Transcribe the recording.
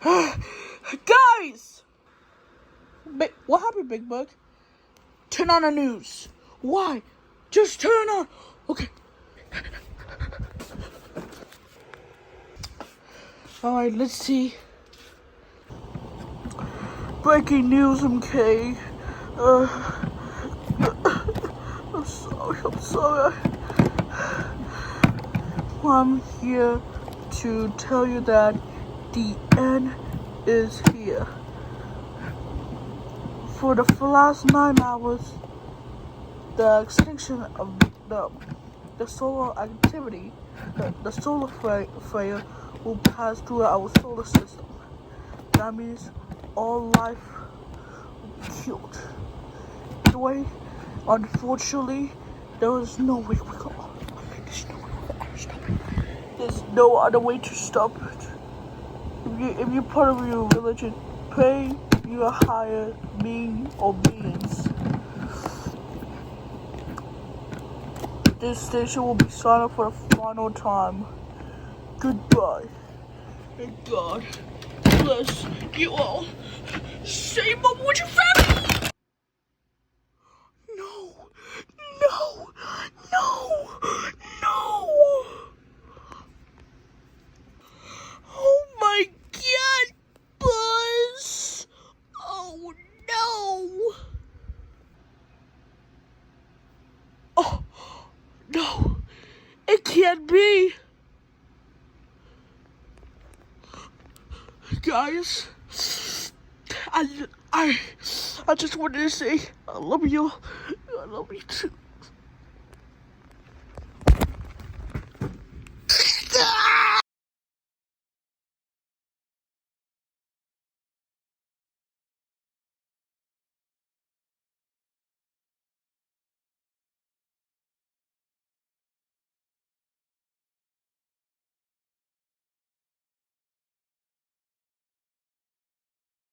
Guys! What happened, Big Bug? Turn on the news. Why? Just turn on. Okay. Alright, let's see. Breaking news, MK. I'm sorry. I'm here to tell you that the end is here. For the last 9 hours, the extinction of the solar activity, the solar flare will pass through our solar system. That means all life will be killed. Anyway, unfortunately, there is no way we can. There's no other way to stop it. If you're part of your religion, pray your higher being or beings. This station will be silent for the final time. Goodbye. And God bless you all. Stay mom with your family. No. Oh my God, Buzz. Oh no. Oh no, it can't be. Guys, I just wanted to say I love you. I love you too.